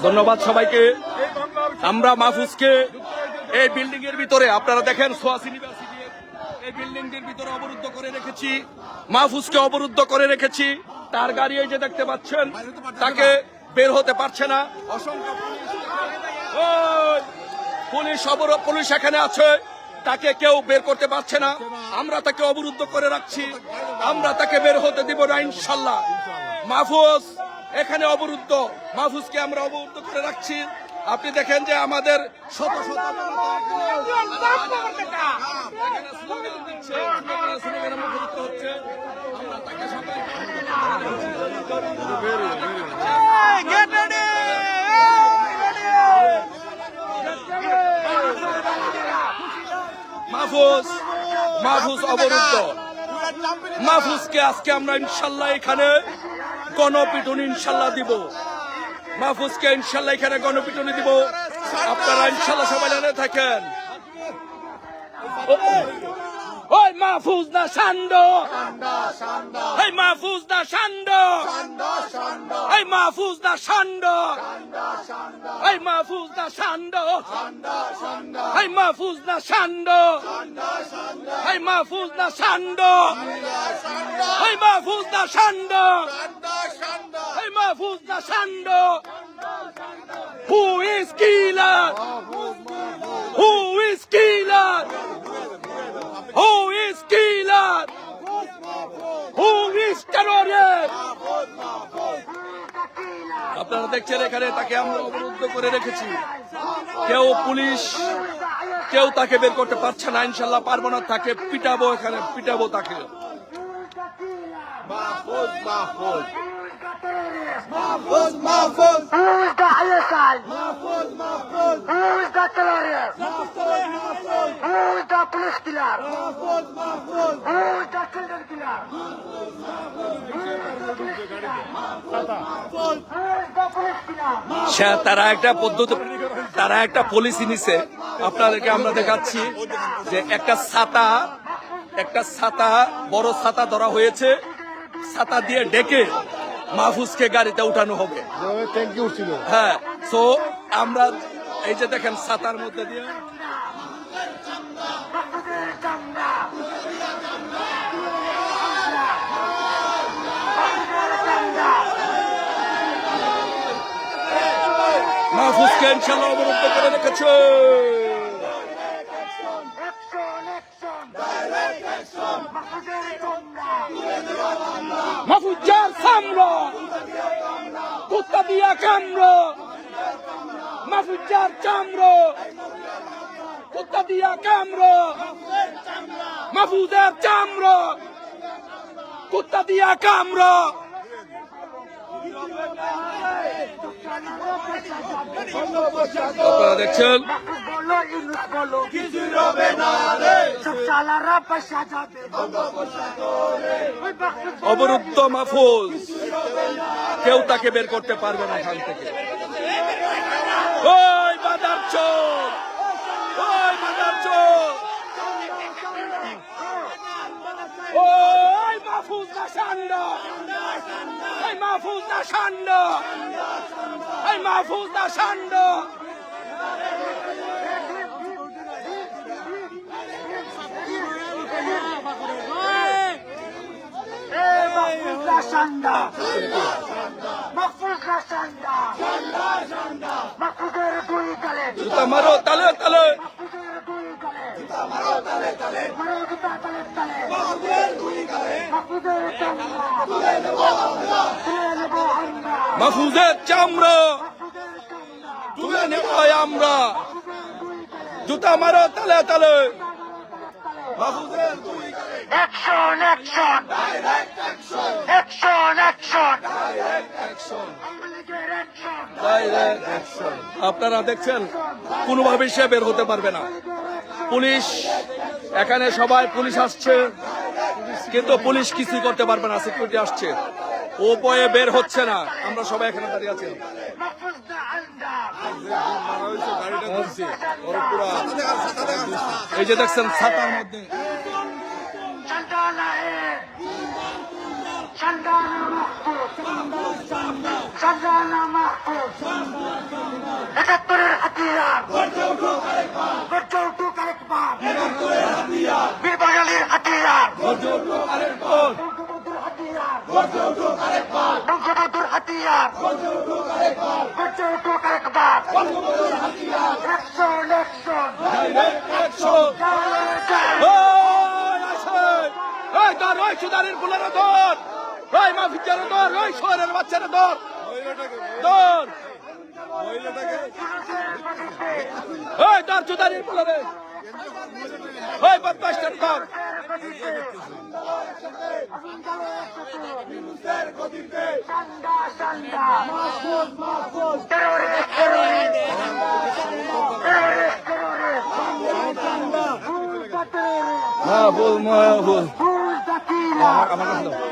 ধন্যবাদ সবাইকে। আমরা মাহফুজকে এই বিল্ডিং এর ভিতরে, আপনারা দেখেন সোয়াস ইউনিভার্সিটি এই বিল্ডিংটির ভিতরে অবরুদ্ধ করে রেখেছি, মাহফুজকে অবরুদ্ধ করে রেখেছি। তার গাড়ি এই যে দেখতে পাচ্ছেন, তাকে বের হতে পারছে না। অসংখ্য পুলিশ এখানে আছে, তাকে কেউ বের করতে পারছে না। আমরা তাকে অবরুদ্ধ করে রাখছি, আমরা তাকে বের হতে দিব না ইনশাল্লাহ। মাহফুজ এখানে অবরুদ্ধ, মাহফুজকে আমরা অবরুদ্ধ করে রাখছি। আপনি দেখেন যে আমাদের শত শত হচ্ছে, আমরা তাকে সবাই মাহফুজ অবরুদ্ধ। মাহফুজকে আজকে আমরা ইনশাল্লাহ এখানে গণপিটুনি ইনশাল্লাহ দিব, মাহফুজকে ইনশাল্লাহ এখানে গণপিটুনি দিব। আপনারা ইনশাল্লাহ সবাই জানে থাকেন। ওই মাহফুজ না সান্ড, এই মাহফুজ না সান্ড, এই মাহফুজ না সান্ড, এই মাহফুজ না সান্ড, এই মাহফুজ না সান্ড, এই মাহফুজ না সান্ড, এই মাহফুজ না সান্ড, এই মাহফুজ না সান্ড। Who is killer? Who is killer? Who is killer? Who is terrorist? আপনারা দেখছেন এখানে তাকে আমরা অবরুদ্ধ করে রেখেছি। কেউ তাকে বের করতে পারছে না। ইনশাল্লাহ পারবো না, তাকে পিটাবো, এখানে পিটাবো তাকে। Mahfouz, Mahfouz. Mahfouz, Mahfouz. Who is the ISI? Mahfouz, Mahfouz. Who is the terrorist? Mahfouz, Mahfouz. Who is the police killer? Mahfouz, Mahfouz. Who is the children killer? Who is the police killer? তারা একটা পদ্ধতি, তারা একটা policy নিছে। আপনাদেরকে আমরা দেখাচ্ছি যে একটা ছাতা বড় ছাতা ধরা হয়েছে, ছাতা দিয়ে ডেকে মাহফুজকে গাড়িতে উঠানো হবে। হ্যাঁ, সো আমরা এই যে দেখেন ছাতার মধ্যে দিয়ে মাহফুজকে ইনশাল্লাহ অবরুদ্ধ করে রেখেছে। মাহফুজার সামরা কুত্তা দিয়া কামড়ো, মাহফুজার চামড়ো কুত্তা দিয়া কামড়ো, মাহফুজের চামড়ো কুত্তা দিয়া কামড়ো। আপনারা দেখছেন অবরুদ্ধ মাহফুজ, কেউ তাকে বের করতে পারবে না এখান থেকে। ওই বাজার চোর, ওই বাজার চোর, ওই মাহফুজ না সান্ড, এই মাহফুজ না সান্ড, এই মাহফুজ না সান্ড। জুতা মারো তালে তালে, মাহফুজের চামড়া তুলে নেব আমরা। জুতা মারো তালে তালে, মাহফুজের Action, action, action, action, আপনারা দেখছেন কোনোভাবেই সে বের হতে পারবে না। পুলিশ এখানে সবাই পুলিশ আসছে, কিন্তু পুলিশ কিছুই করতে পারবে না। সিকিউরিটি আসছে, ও ভয়ে বের হচ্ছে না। আমরা সবাই এখানে দাঁড়িয়ে আছি। এই যে দেখছেন ছাতার মধ্যে Chandana শানা মাহফুজ 71-এর হাতিয়ার গর্জে উঠুক আরেকবার বীর বাঙালির হাতিয়ার বঙ্গবন্ধুর হাতিয়ার বঙ্গবন্ধুর হাতিয়ার গর্জে উঠুক আরেকবার অ্যাকশন ওই ধর ওই সুদানের ফুলের ধর ওই মাফিজার ধর ওই শহরের বাচ্চারা ধর ধর ওই ধর সুদানের ফুলের ওই বদমাশটার ধর মাহফুজ মাহফুজ আমার কাছে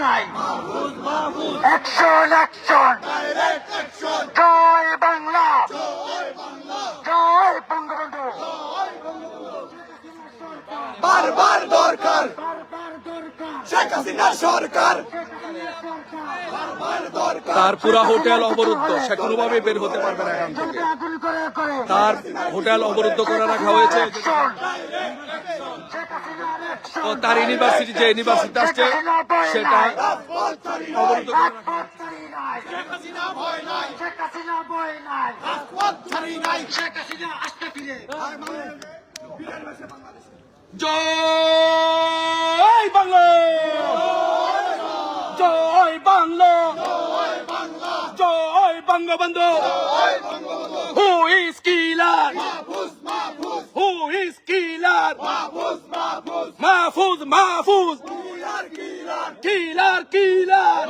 দাও মাহফুজ মাহফুজ অ্যাকশন জয় বাংলা জয় বঙ্গবন্ধু বারবার দরকার শেখ হাসিনার সরকার বারবার দরকার তার পুরা হোটেল অবরুদ্ধ, সে কোনোভাবে বের হতে পারবে না এখান থেকে। তার হোটেল অবরুদ্ধ করে রাখা হয়েছে। তো তার ইউনিভার্সিটি, যে ইউনিভার্সিটি আসছে সেটা অবরুদ্ধ করে রাখা জয় বাংলা, জয় বাংলা, জয় Bangabandhu. Who is killer, who is killer, Mahfuz Mahfuz, killer killer,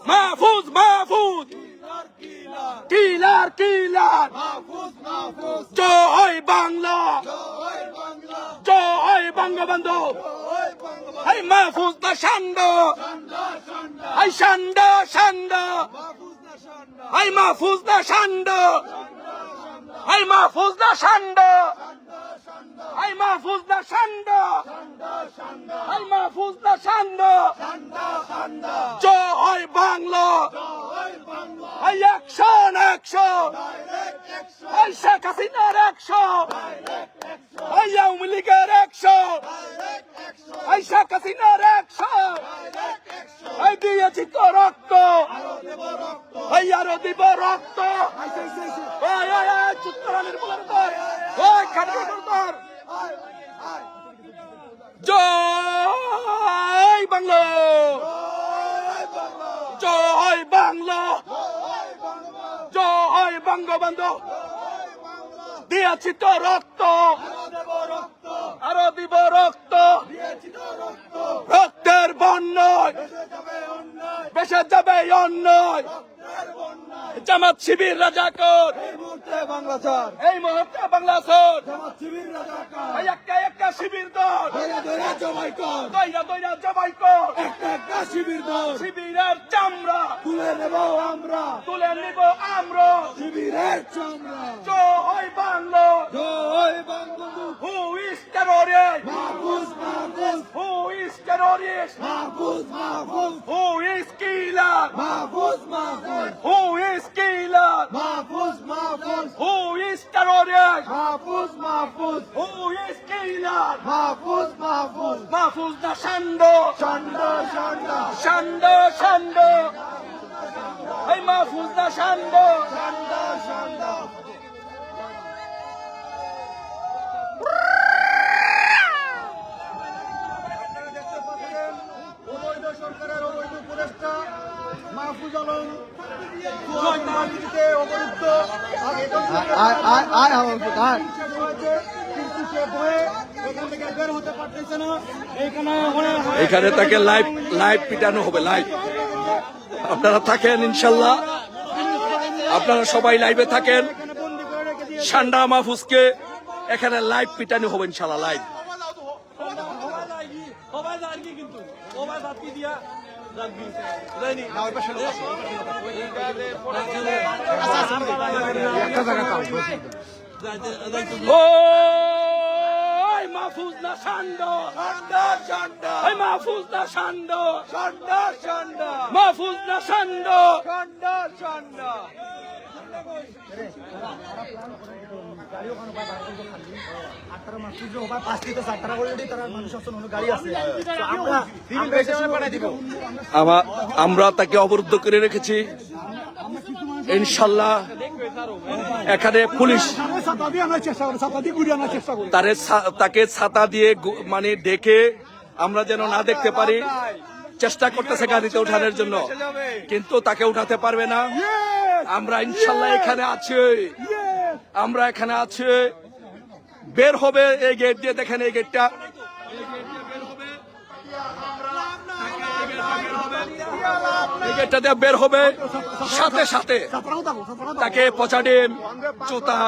Mahfuz Mahfuz, killer killer. জয় বাংলা, জয় বঙ্গবন্ধু। এই মাহফুজ না সান্ড, এই সান্ড সান্ড, এই মাহফুজ না সান্ড, এই মাহফুজ না সান্ড, এই মাহফুজ না সান্ড, এই মাহফুজ না সান্ড। জয় বাংলা, এই অ্যাকশন অ্যাকশন, এই শেখ হাসিনার অ্যাকশন, এই আওয়ামী লীগের অ্যাকশন, এই শেখ হাসিনার অ্যাকশন। এই দিয়েছি তো রক্ত, এই আরো দিব রক্ত। ওই ওই ওই চুত্তরানির বলার ধর, ওই খাটার ধর। জয় বাংলা, জয় বাংলা, জয় বঙ্গবন্ধু। দিয়েছি তো রক্ত, আরো দিব রক্ত। রক্তের বন্যায় বেসে যাবে অন্যায়। জামাত শিবির রাজাকর, বাংলা স্যার এই মুহূর্তে বাংলা সর। শিবির রাজাকার একটা একটা শিবির দল, দৈরা জমাই কর দইরা দইরা জবাই কর। একটা শিবির দল শিবিরের চামড়া তুলে নেব আমরা, তুলে নিব আমরা। শিবিরের চামড়া। জয় বাংলা, জয় Bangabandhu. Who is terrorist, Mahfuz Mahfuz, who is terrorist, Mahfuz Mahfuz, who is killer, Mahfuz Mahfuz, who is killer, Mahfuz Mahfuz, who is terrorist, Mahfuz Mahfuz, who is killer. Mahfuz Mahfuz. Mahfuz না সান্ড, চন্ড চন্ড সান্ড সান্ড, এই মাহফুজ না সান্ড। চন্ড চন্ড। অবৈধ সরকারের অবৈধ উপদেষ্টা মাহফুজ আলম অবরুদ্ধ কিন্তু সে ভয়ে এখান থেকে বের হতে পারতেছে না। এখানে তাকে লাইভ লাইভ পিটানো হবে, লাইভ। আপনারা থাকেন ইনশাল্লাহ, আপনারা সবাই লাইভে থাকেন। সান্ডা মাহফুজকে এখানে লাইভ পিটানো হবে ইনশাল্লাহ, লাইভ। ওই মাহফুজ না সান্ড ওই মাহফুজ না সান্ড মাহফুজ না সান্ড আমরা তাকে অবরুদ্ধ করে রেখেছি। ইনশাল্লাহ এখানে পুলিশ তাকে ছাতা দিয়ে মানে ডেকে আমরা যেন না দেখতে পারি চেষ্টা করতেছে গাড়িতে ওঠানোর জন্য, কিন্তু তাকে উঠাতে পারবে না। আমরা ইনশাল্লাহ এখানে আছি, আমরা এখানে আছি। বের হবে এই গেট দিয়ে, দেখেন এই গেটটা, এই গেটটা দিয়ে বের হবে। সাথে সাথে তাকে পচা ডিম, জুতা,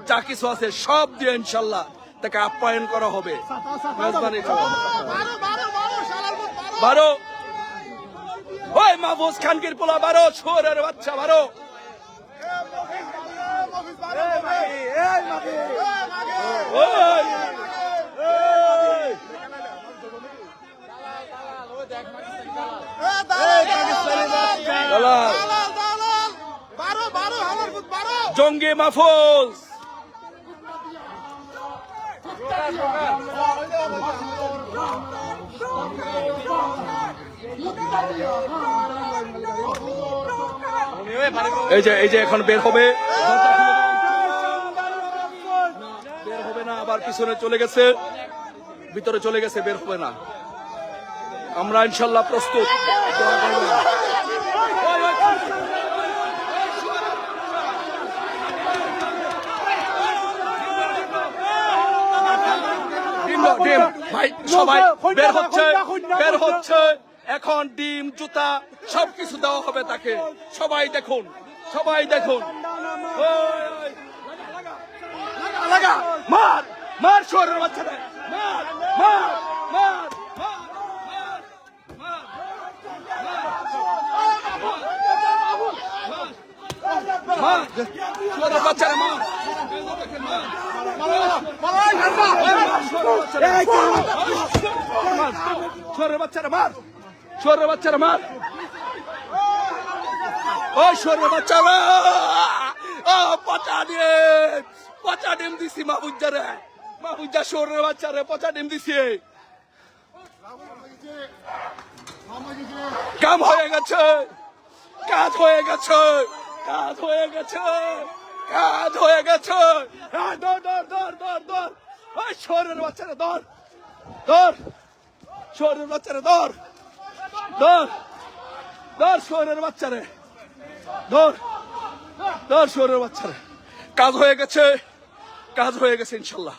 যা কিছু আছে সব দিয়ে ইনশাল্লাহ তাকে আপ্যায়ন করা হবে। মেজবানি বারো, ওই মাহফুজ খানকির পোলা বারো, ছোরের বাচ্চা বারো। জঙ্গি মাহফুজ এই যে এখন বের হবে, বের হবে না, আবার পিছনে চলে গেছে, ভিতরে চলে গেছে, বের হবে না। আমরা ইনশাল্লাহ প্রস্তুত। ভাই সবাই বের হচ্ছে, বের হচ্ছে এখন। ডিম, জুতা সবকিছু দেওয়া হবে তাকে। সবাই দেখুন, সবাই দেখুন। মার মার শহরের বাচ্চারা, মার মার মার শহরের বাচ্চারা, মার শহরের বাচ্চারা, মার শহরের বাচ্চারা, মার ওই শহরের বাচ্চারা। পচা ডিম দিছি মাহফুজারে, মাহফুজা শহরের বাচ্চারে পচা ডিম দিছি। কাম হয়ে গেছে, কাজ হয়ে গেছে, কাজ হয়ে গেছে, কাজ হয়ে গেছে। দর দর দর দর দর, ওই শহরের বাচ্চারা দর দর, শহরের বাচ্চারা দর দর দর, শহরের বাচ্চারে দর দর, শহরের বাচ্চারে। কাজ হয়ে গেছে, কাজ হয়ে গেছে ইনশাল্লাহ।